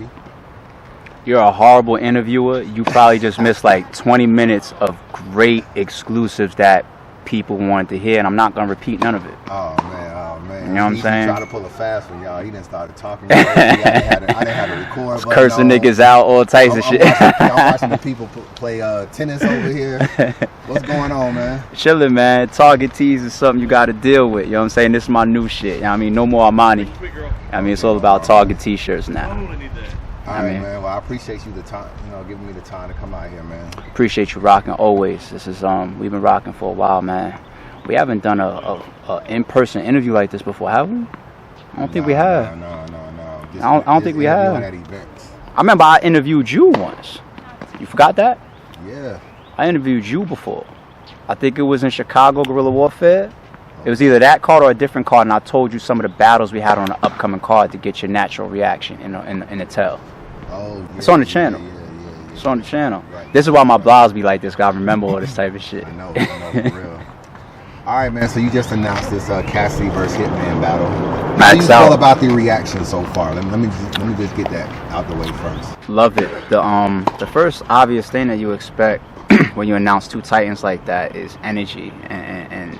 ARP. You're a horrible interviewer. You probably just missed like 20 minutes of great exclusives that people wanted to hear, and I'm not gonna repeat none of it. Oh man. You know what I'm saying? Try to pull a fast one, y'all. He didn't start talking. I didn't have to record. Cursing niggas out, all types of shit. I'm watching the people play tennis over here. What's going on, man? Chilling, man. Target tees is something you got to deal with. You know what I'm saying? This is my new shit. You know what I mean? No more Armani. I mean, it's all about Target t-shirts now. All right, man. Well, I appreciate you the time, giving me the time to come out here, man. Appreciate you rocking always. This is we've been rocking for a while, man. We haven't done a in-person interview like this before, have we? I don't think we have. No. I don't think we have. At events. I remember I interviewed you once. You forgot that? Yeah. I interviewed you before. I think it was in Chicago, Guerrilla Warfare. It was either that card or a different card, and I told you some of the battles we had on the upcoming card to get your natural reaction in the tell. Oh, yeah, it's on the channel. Yeah. It's on the channel. Right. This is why my blogs be like this, 'cause I remember all this type of shit. I know, for real. All right, man. So you just announced this Cassidy versus Hitman battle. How do you feel about the reaction so far? Let me just get that out the way first. Love it. The first obvious thing that you expect when you announce two titans like that is energy and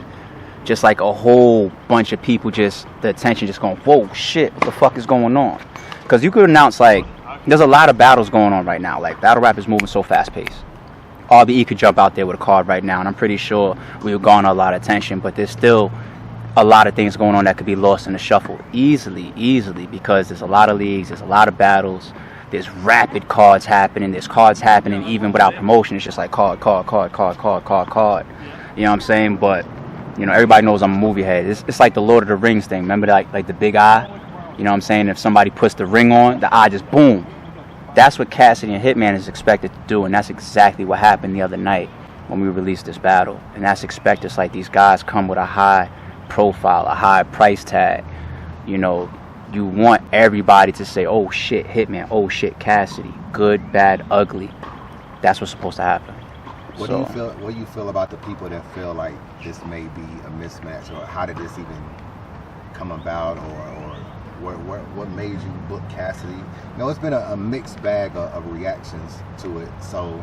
just like a whole bunch of people, just the attention just going, whoa, shit, what the fuck is going on? Because you could announce, like, there's a lot of battles going on right now. Like, battle rap is moving so fast paced. RBE could jump out there with a card right now, and I'm pretty sure we would garner a lot of attention, but there's still a lot of things going on that could be lost in the shuffle easily, because there's a lot of leagues, there's a lot of battles, there's rapid cards happening, there's cards happening even without promotion. It's just like card. You know what I'm saying? But, everybody knows I'm a movie head. It's like the Lord of the Rings thing. Remember like the big eye? You know what I'm saying? If somebody puts the ring on, the eye just boom. That's what Cassidy and Hitman is expected to do, and that's exactly what happened the other night when we released this battle. And that's expected. It's like these guys come with a high profile, a high price tag. You want everybody to say, oh shit, Hitman, oh shit, Cassidy, good, bad, ugly. That's what's supposed to happen. What do you feel about the people that feel like this may be a mismatch, or how did this even come about, or what made you book Cassidy? It's been a mixed bag of reactions to it. So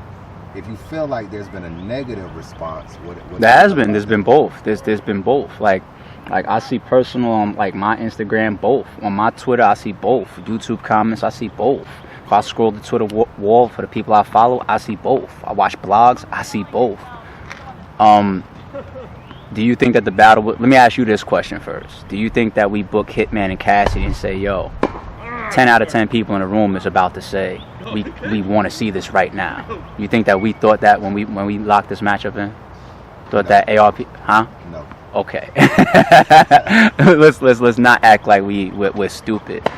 if you feel like there's been a negative response, there's been both. There's been both. Like I see personal on like my Instagram, both. On my Twitter, I see both. YouTube comments, I see both. If I scroll the Twitter wall for the people I follow, I see both. I watch blogs, I see both. Do you think that the battle... Let me ask you this question first. Do you think that we book Hitman and Cassidy and say, yo, 10 out of 10 people in the room is about to say, we want to see this right now? You think that we thought that when we locked this matchup in? Thought that ARP... Huh? No. Okay. let's not act like we're stupid.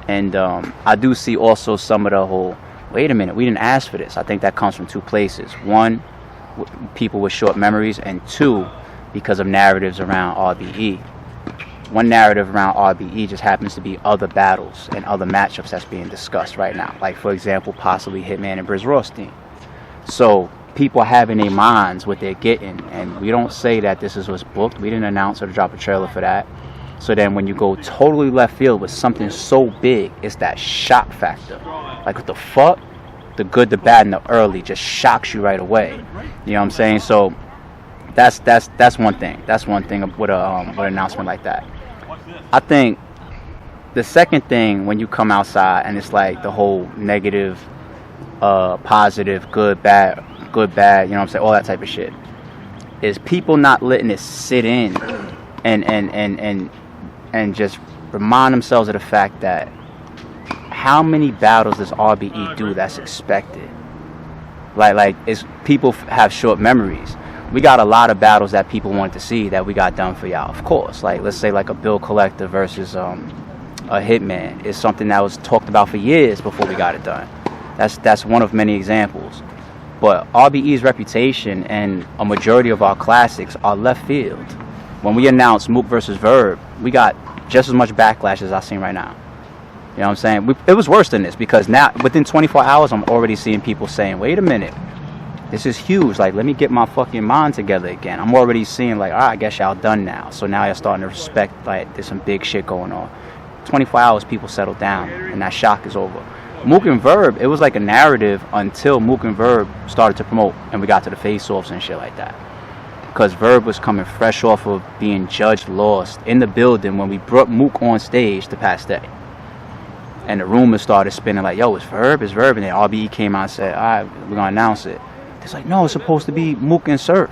And I do see also some of the whole, wait a minute, we didn't ask for this. I think that comes from two places. One, people with short memories, and two, because of narratives around RBE. One narrative around RBE just happens to be other battles and other matchups that's being discussed right now. Like, for example, possibly Hitman and Briz Rothstein. So people have in their minds what they're getting, and we don't say that this is what's booked. We didn't announce or drop a trailer for that. So then when you go totally left field with something so big, it's that shock factor. Like, what the fuck? The good, the bad, and the early just shocks you right away. You know what I'm saying? So that's one thing. That's one thing with an announcement like that. I think the second thing, when you come outside and it's like the whole negative, positive, good, bad, you know what I'm saying, all that type of shit, is people not letting it sit in and just remind themselves of the fact that how many battles does RBE do that's expected? Like it's people have short memories. We got a lot of battles that people wanted to see that we got done for y'all, of course. Like, let's say like a Bill Collector versus a Hitman is something that was talked about for years before we got it done. That's one of many examples. But RBE's reputation and a majority of our classics are left field. When we announced Mook versus Verb, we got just as much backlash as I've seen right now. You know what I'm saying? It was worse than this, because now within 24 hours I'm already seeing people saying, wait a minute, this is huge. Like, let me get my fucking mind together again. I'm already seeing like, all right, I guess y'all done now. So now you're starting to respect, like, there's some big shit going on. 24 hours, people settle down, and that shock is over. Mook and Verb, it was like a narrative until Mook and Verb started to promote and we got to the face-offs and shit like that. Because Verb was coming fresh off of being judged lost in the building when we brought Mook on stage to Pass Day. And the rumors started spinning like, yo, it's Verb. And then RBE came out and said, all right, we're going to announce it. It's like, no, it's supposed to be Mook and Surf.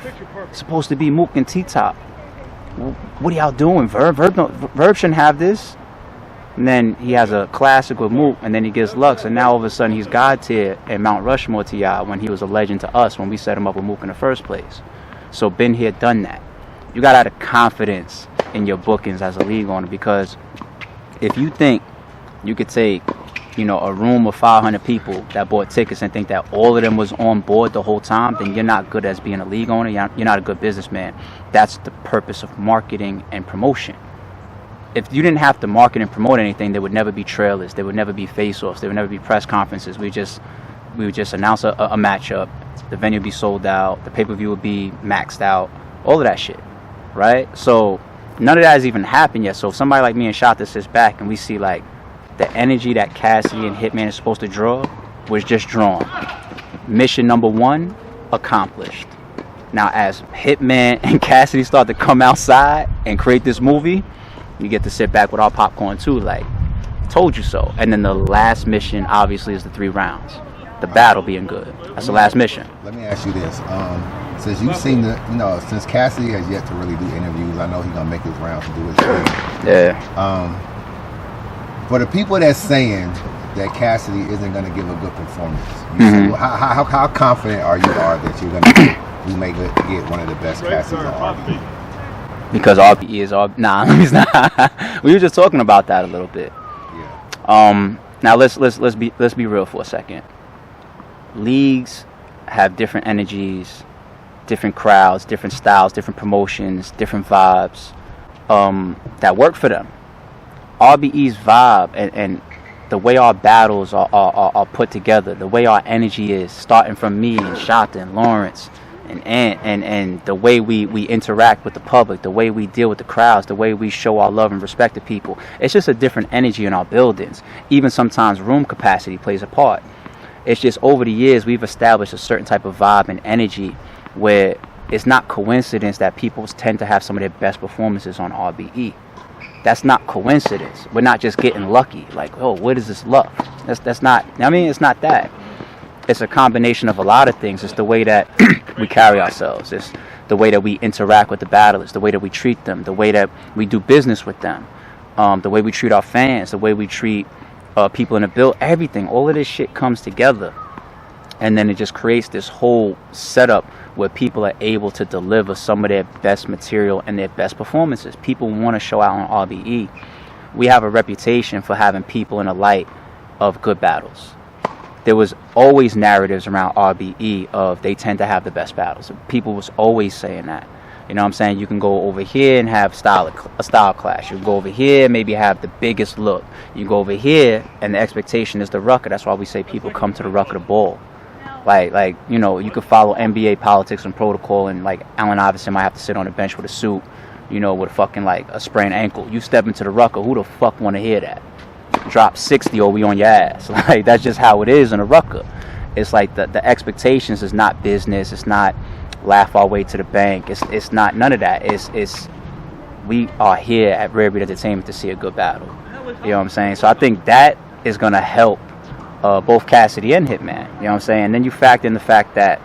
It's supposed to be Mook and T-Top. What are y'all doing, Verb? Verb shouldn't have this. And then he has a classic with Mook, and then he gets Lux, and now all of a sudden he's God tier and Mount Rushmore to y'all when he was a legend to us when we set him up with Mook in the first place. So been here, done that. You got to have confidence in your bookings as a league owner, because if you think you could take, a room of 500 people that bought tickets and think that all of them was on board the whole time, then you're not good as being a league owner. You're not a good businessman. That's the purpose of marketing and promotion. If you didn't have to market and promote anything, there would never be trailers. There would never be face-offs. There would never be press conferences. We would just announce a matchup. The venue would be sold out. The pay-per-view would be maxed out. All of that shit, right? So none of that has even happened yet. So if somebody like me and Shota sits back and we see like the energy that Cassidy and Hitman is supposed to draw was just drawn. Mission number 1 accomplished. Now as Hitman and Cassidy start to come outside and create this movie, you get to sit back with our popcorn too, like, told you so. And then the last mission obviously is the 3 rounds. The battle being good. That's the last mission. Let me ask you this. Since you've seen since Cassidy has yet to really do interviews, I know he's gonna make his rounds and do his thing. Yeah. For the people that's saying that Cassidy isn't gonna give a good performance, how confident are you that you're gonna we may get one of the best Cassidys on RBE? Because RBE is RBE. Nah, he's not. We were just talking about that a little bit. Yeah. Now let's be real for a second. Leagues have different energies, different crowds, different styles, different promotions, different vibes that work for them. RBE's vibe and the way our battles are put together, the way our energy is, starting from me and Shota and Lawrence and Ant, and the way we interact with the public, the way we deal with the crowds, the way we show our love and respect to people. It's just a different energy in our buildings. Even sometimes room capacity plays a part. It's just over the years we've established a certain type of vibe and energy where it's not coincidence that people tend to have some of their best performances on RBE. That's not coincidence. We're not just getting lucky. Like, oh, what is this luck? That's not. I mean, it's not that. It's a combination of a lot of things. It's the way that we carry ourselves. It's the way that we interact with the battlers, the way that we treat them, the way that we do business with them, the way we treat our fans, the way we treat people in the build. Everything, all of this shit comes together, and then it just creates this whole setup where people are able to deliver some of their best material and their best performances. People want to show out on RBE. We have a reputation for having people in the light of good battles. There was always narratives around RBE of they tend to have the best battles. People was always saying that. You know what I'm saying? You can go over here and have a style clash. You can go over here, maybe have the biggest look. You go over here, and the expectation is the rucker. That's why we say people come to the rucker to ball. Like you could follow NBA politics and protocol, and like Allen Iverson might have to sit on the bench with a suit, with fucking like a sprained ankle. You step into the rucker, who the fuck want to hear that? Drop 60 or we on your ass. Like, that's just how it is in a rucker. It's like the expectations is not business. It's not laugh our way to the bank. It's not none of that. It's we are here at Rare Breed Entertainment to see a good battle. You know what I'm saying? So I think that is gonna help both Cassidy and Hitman. You know what I'm saying? And then you factor in the fact that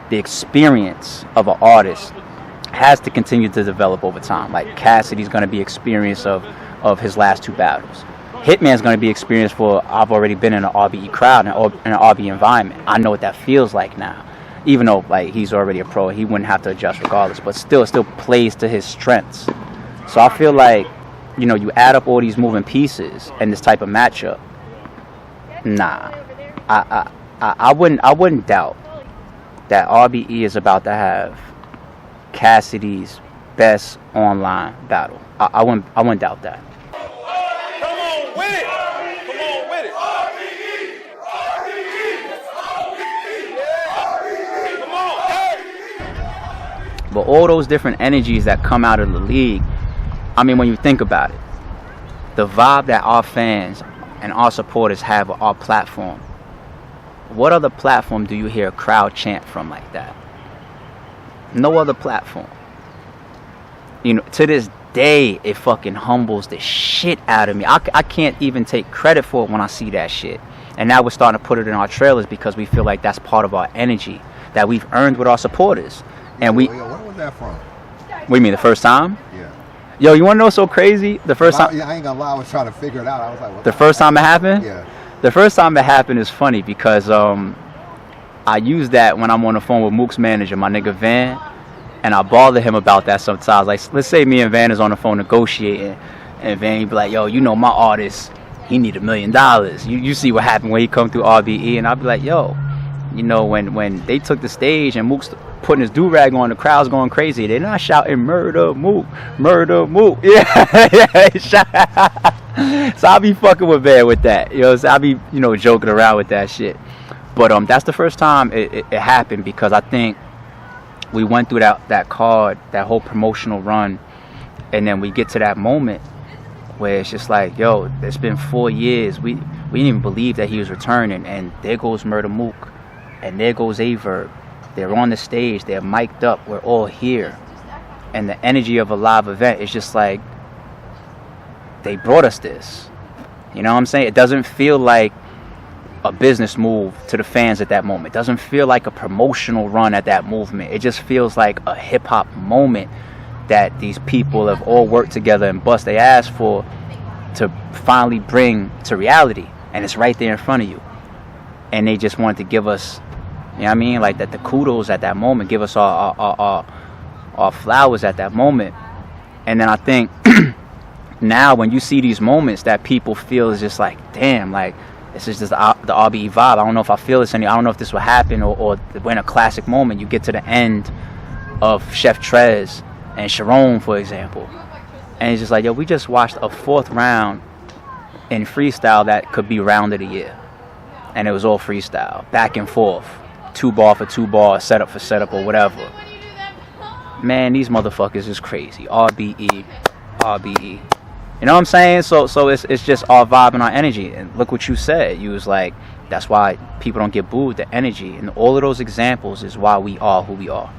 the experience of an artist has to continue to develop over time. Like Cassidy's gonna be experienced of his last 2 battles. Hitman's going to be experienced for, I've already been in an RBE crowd, in an RBE environment. I know what that feels like now. Even though like he's already a pro, he wouldn't have to adjust regardless. But still, it still plays to his strengths. So I feel like, you add up all these moving pieces and this type of matchup. Nah, I wouldn't doubt that RBE is about to have Cassidy's best online battle. I wouldn't doubt that. But all those different energies that come out of the league, I mean, when you think about it, the vibe that our fans and our supporters have our platform. What other platform do you hear a crowd chant from like that? No other platform. You know, to this day, it fucking humbles the shit out of me. I can't even take credit for it when I see that shit. And now we're starting to put it in our trailers because we feel like that's part of our energy that we've earned with our supporters. And we. Where was that from? What do you mean, the first time? Yeah. Yo, you want to know what's so crazy? The first time. I ain't gonna lie, I was trying to figure it out. I was like, what the first time it happened? Yeah. The first time it happened is funny because I use that when I'm on the phone with Mook's manager, my nigga Van, and I bother him about that sometimes. Like, let's say me and Van is on the phone negotiating, and Van be like, yo, you know, my artist, he need $1 million. You see what happened when he come through RBE, and I'll be like, yo, you know, when they took the stage and Mook's putting his do-rag on, the crowd's going crazy. They're not shouting murder Mook, murder Mook. Yeah. So I'll be fucking with Van with that. You know, so I'll be, you know, joking around with that shit. But that's the first time it happened because I think we went through that card, that whole promotional run, and then we get to that moment where it's just like, yo, it's been 4 years. We didn't even believe that he was returning, and there goes Murder Mook, and there goes Averb. They're on the stage, they're mic'd up, we're all here. And the energy of a live event is just like, they brought us this. You know what I'm saying? It doesn't feel like a business move to the fans at that moment. It doesn't feel like a promotional run at that movement. It just feels like a hip-hop moment that these people have all worked together and bust their ass for to finally bring to reality. And it's right there in front of you. And they just wanted to give us, you know what I mean, like that, the kudos at that moment, give us our flowers at that moment. And then I think now when you see these moments that people feel is just like, damn, like, this is just the RBE vibe. I don't know if I feel this I don't know if this will happen, or when a classic moment, you get to the end of Chef Trez and Sharon, for example. And it's just like, yo, we just watched a 4th round in freestyle that could be round of the year. And it was all freestyle, back and forth, 2-bar for 2-bar, setup for setup, or whatever. Man, these motherfuckers is crazy. RBE. You know what I'm saying? So it's just our vibe and our energy. And look what you said. You was like, that's why people don't get booed, the energy. And all of those examples is why we are who we are.